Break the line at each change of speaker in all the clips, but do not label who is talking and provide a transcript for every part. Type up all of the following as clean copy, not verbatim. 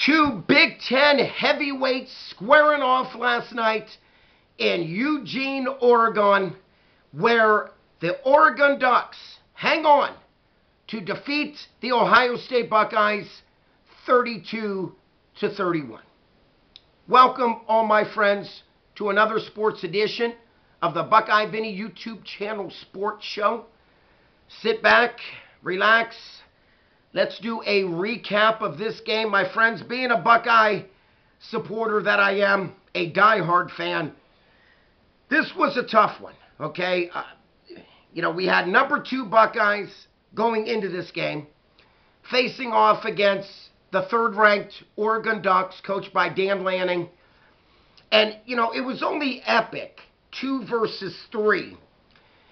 Two Big Ten heavyweights squaring off last night in Eugene, Oregon, where the Oregon Ducks hang on to defeat the Ohio State Buckeyes 32-31. Welcome, all my friends, to another sports edition of the Buckeye Vinny YouTube channel sports show. Sit back, relax. Let's do a recap of this game. My friends, being a Buckeye supporter that I am, a diehard fan, this was a tough one, okay? We had number 2 Buckeyes going into this game, facing off against the third-ranked Oregon Ducks, coached by Dan Lanning. And, it was only epic, 2 versus 3,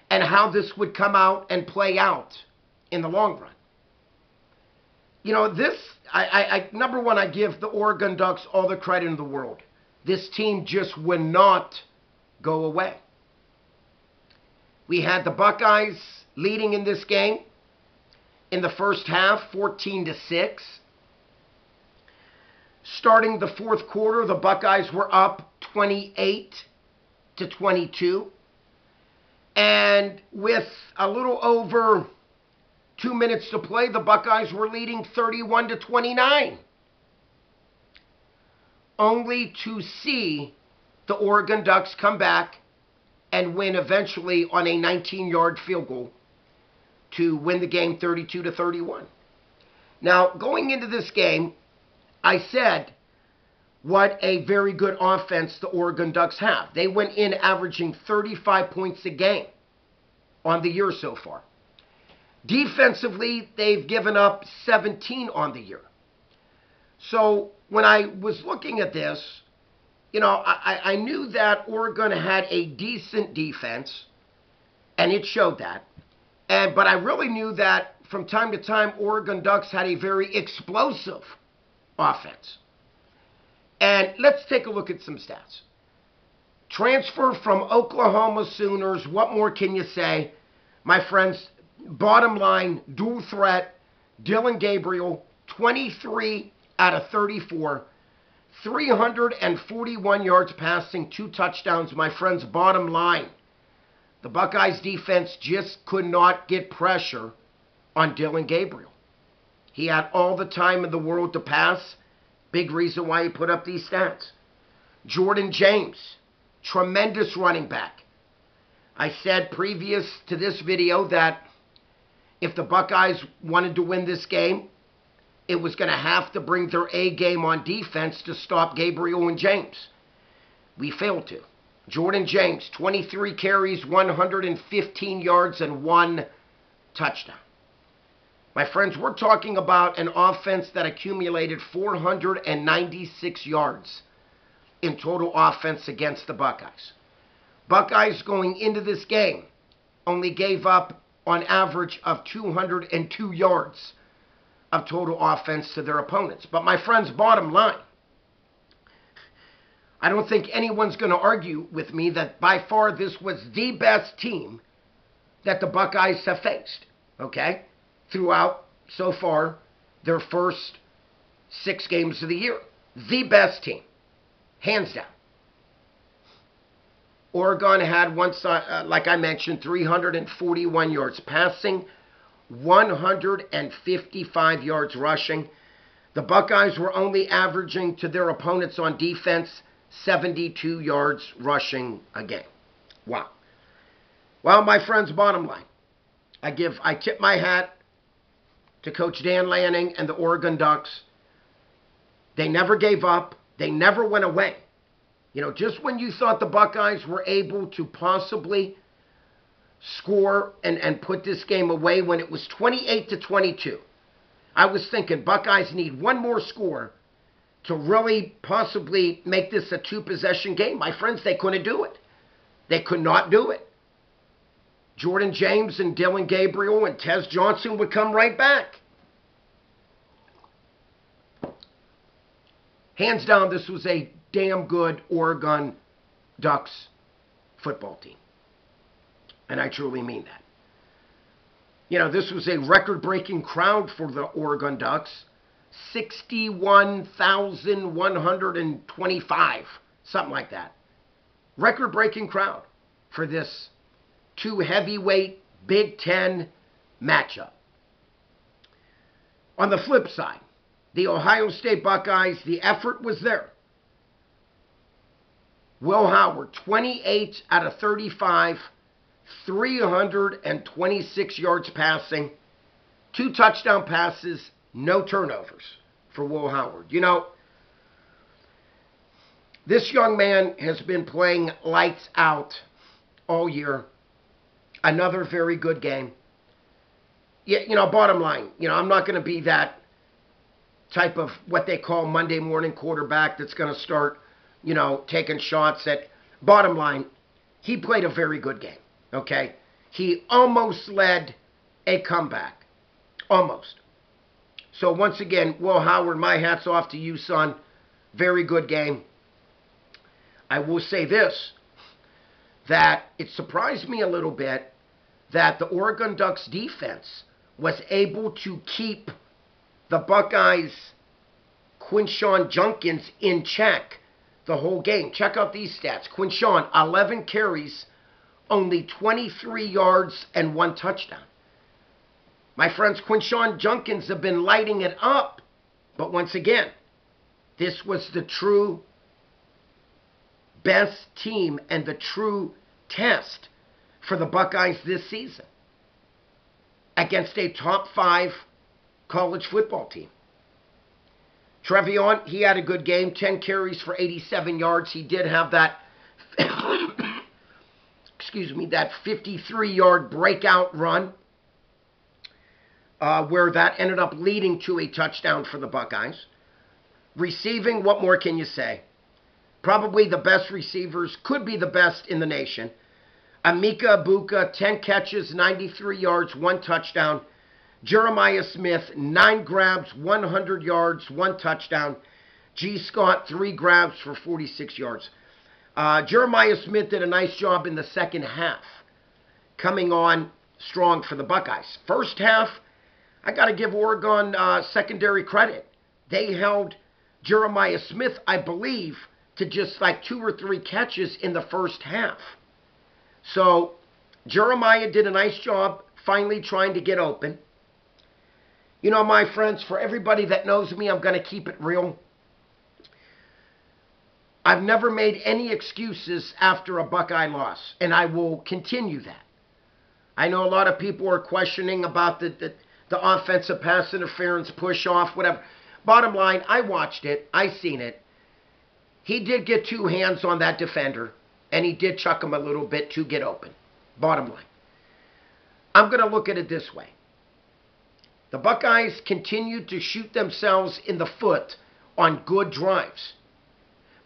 and how this would come out and play out in the long run. Number one, I give the Oregon Ducks all the credit in the world. This team just would not go away. We had the Buckeyes leading in this game in the first half, 14-6. Starting the fourth quarter, the Buckeyes were up 28-22. And with a little over 2 minutes to play, the Buckeyes were leading 31-29. Only to see the Oregon Ducks come back and win eventually on a 19-yard field goal to win the game 32-31. Now, going into this game, I said what a very good offense the Oregon Ducks have. They went in averaging 35 points a game on the year so far. Defensively, they've given up 17 on the year. So when I was looking at this, I knew that Oregon had a decent defense, and it showed that. But I really knew that from time to time, Oregon Ducks had a very explosive offense. And let's take a look at some stats. Transfer from Oklahoma Sooners, what more can you say? My friends, bottom line, dual threat, Dillon Gabriel, 23 out of 34, 341 yards passing, 2 touchdowns. My friends, bottom line, the Buckeyes defense just could not get pressure on Dillon Gabriel. He had all the time in the world to pass. Big reason why he put up these stats. Jordan James, tremendous running back. I said previous to this video that if the Buckeyes wanted to win this game, it was going to have to bring their A game on defense to stop Gabriel and James. We failed to. Jordan James, 23 carries, 115 yards, and 1 touchdown. My friends, we're talking about an offense that accumulated 496 yards in total offense against the Buckeyes. Buckeyes going into this game only gave up on average of 202 yards of total offense to their opponents. But my friends, bottom line, I don't think anyone's going to argue with me that by far this was the best team that the Buckeyes have faced, okay, throughout, so far, their first 6 games of the year. The best team, hands down. Oregon had one side, like I mentioned, 341 yards passing, 155 yards rushing. The Buckeyes were only averaging to their opponents on defense 72 yards rushing a game. Wow. Well, my friends, bottom line, I tip my hat to Coach Dan Lanning and the Oregon Ducks. They never gave up. They never went away. Just when you thought the Buckeyes were able to possibly score and put this game away when it was 28-22, I was thinking Buckeyes need one more score to really possibly make this a 2-possession game. My friends, they couldn't do it. They could not do it. Jordan James and Dillon Gabriel and Tez Johnson would come right back. Hands down, this was a damn good Oregon Ducks football team. And I truly mean that. This was a record-breaking crowd for the Oregon Ducks. 61,125, something like that. Record-breaking crowd for this two heavyweight Big Ten matchup. On the flip side, the Ohio State Buckeyes, the effort was there. Will Howard, 28 out of 35, 326 yards passing, 2 touchdown passes, no turnovers for Will Howard. You know, this young man has been playing lights out all year. Another very good game. Yeah, you know, bottom line, I'm not going to be that type of what they call Monday morning quarterback that's going to start, taking shots at. Bottom line, he played a very good game, okay? He almost led a comeback. Almost. So once again, Will Howard, my hat's off to you, son. Very good game. I will say this, that it surprised me a little bit that the Oregon Ducks defense was able to keep the Buckeyes' Quinshon Judkins in check the whole game. Check out these stats. Quinshon, 11 carries, only 23 yards and 1 touchdown. My friends, Quinshon Judkins have been lighting it up. But once again, this was the true best team and the true test for the Buckeyes this season against a top 5 college football team. Trevion, he had a good game, 10 carries for 87 yards. He did have that, that 53-yard breakout run where that ended up leading to a touchdown for the Buckeyes. Receiving, what more can you say? Probably the best receivers, could be the best in the nation. Emeka Egbuka, 10 catches, 93 yards, 1 touchdown. Jeremiah Smith, 9 grabs, 100 yards, 1 touchdown. G. Scott, 3 grabs for 46 yards. Jeremiah Smith did a nice job in the second half, coming on strong for the Buckeyes. First half, I got to give Oregon secondary credit. They held Jeremiah Smith, I believe, to just like 2 or 3 catches in the first half. So Jeremiah did a nice job finally trying to get open. You know, my friends, for everybody that knows me, I'm going to keep it real. I've never made any excuses after a Buckeye loss, and I will continue that. I know a lot of people are questioning about the offensive pass interference, push off, whatever. Bottom line, I watched it. I seen it. He did get 2 hands on that defender, and he did chuck him a little bit to get open. Bottom line. I'm going to look at it this way. The Buckeyes continued to shoot themselves in the foot on good drives.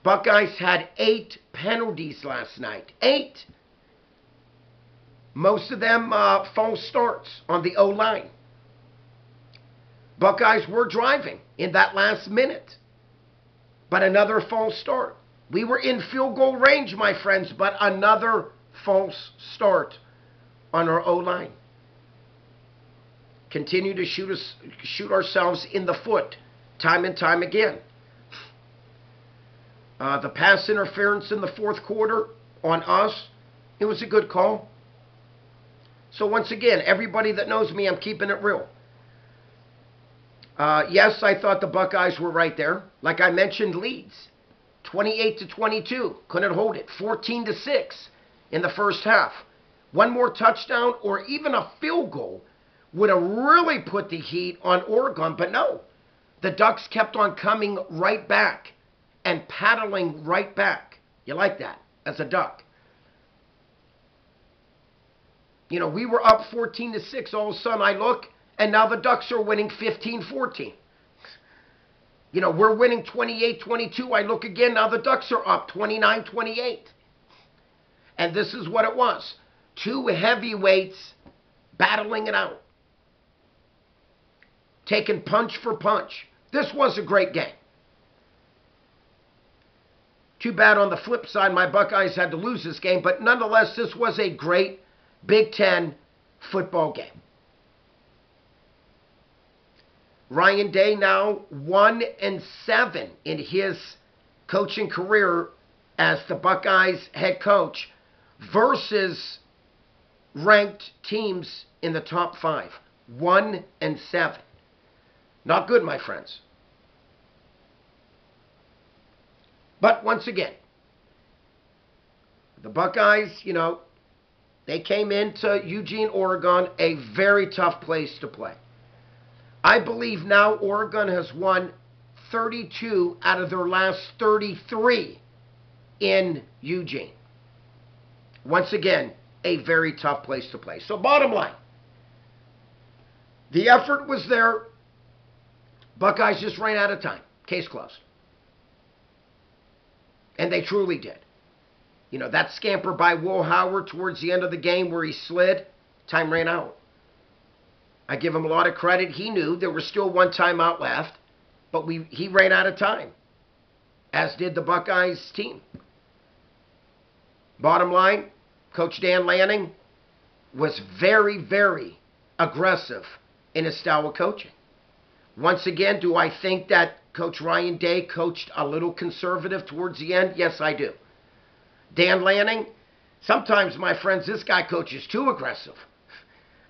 Buckeyes had 8 penalties last night. 8. Most of them false starts on the O-line. Buckeyes were driving in that last minute. But another false start. We were in field goal range, my friends, but another false start on our O-line. Continue to shoot ourselves in the foot time and time again. The pass interference in the fourth quarter on us, it was a good call. So once again, everybody that knows me, I'm keeping it real. Yes, I thought the Buckeyes were right there. Like I mentioned, leads. 28-22. Couldn't hold it. 14-6 in the first half. One more touchdown or even a field goal would have really put the heat on Oregon. But no. The Ducks kept on coming right back and paddling right back. You like that as a Duck. You know, we were up 14-6. All of a sudden I look, and now the Ducks are winning 15-14. You know, we're winning 28-22. I look again, now the Ducks are up 29-28. And this is what it was. 2 heavyweights battling it out. Taking punch for punch. This was a great game. Too bad on the flip side, my Buckeyes had to lose this game, but nonetheless, this was a great Big Ten football game. Ryan Day now 1-7 in his coaching career as the Buckeyes head coach versus ranked teams in the top 5. 1-7. Not good, my friends. But once again, the Buckeyes, they came into Eugene, Oregon, a very tough place to play. I believe now Oregon has won 32 out of their last 33 in Eugene. Once again, a very tough place to play. So bottom line, the effort was there. Buckeyes just ran out of time. Case closed. And they truly did. That scamper by Will Howard towards the end of the game where he slid, time ran out. I give him a lot of credit. He knew there was still one timeout left, but he ran out of time, as did the Buckeyes team. Bottom line, Coach Dan Lanning was very, very aggressive in his style of coaching. Once again, do I think that Coach Ryan Day coached a little conservative towards the end? Yes, I do. Dan Lanning, sometimes, my friends, this guy coaches too aggressive.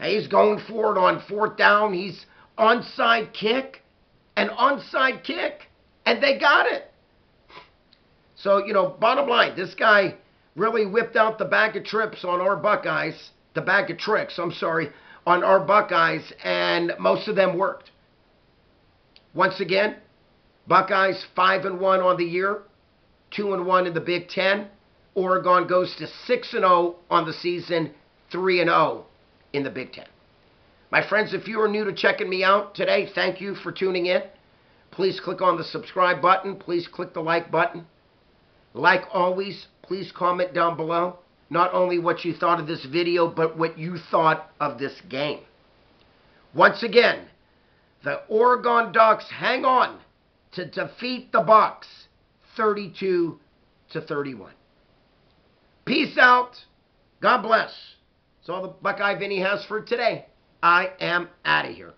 He's going for it on 4th down. He's onside kick, and they got it. So, bottom line, this guy really whipped out the bag of tricks on our Buckeyes, on our Buckeyes, and most of them worked. Once again, Buckeyes 5-1 on the year, 2-1 in the Big Ten. Oregon goes to 6-0 on the season, 3-0 in the Big Ten. My friends, if you are new to checking me out today, thank you for tuning in. Please click on the subscribe button. Please click the like button. Like always, please comment down below not only what you thought of this video, but what you thought of this game. Once again, the Oregon Ducks hang on to defeat the Bucks 32-31. Peace out. God bless. That's all the Buckeye Vinny has for today. I am out of here.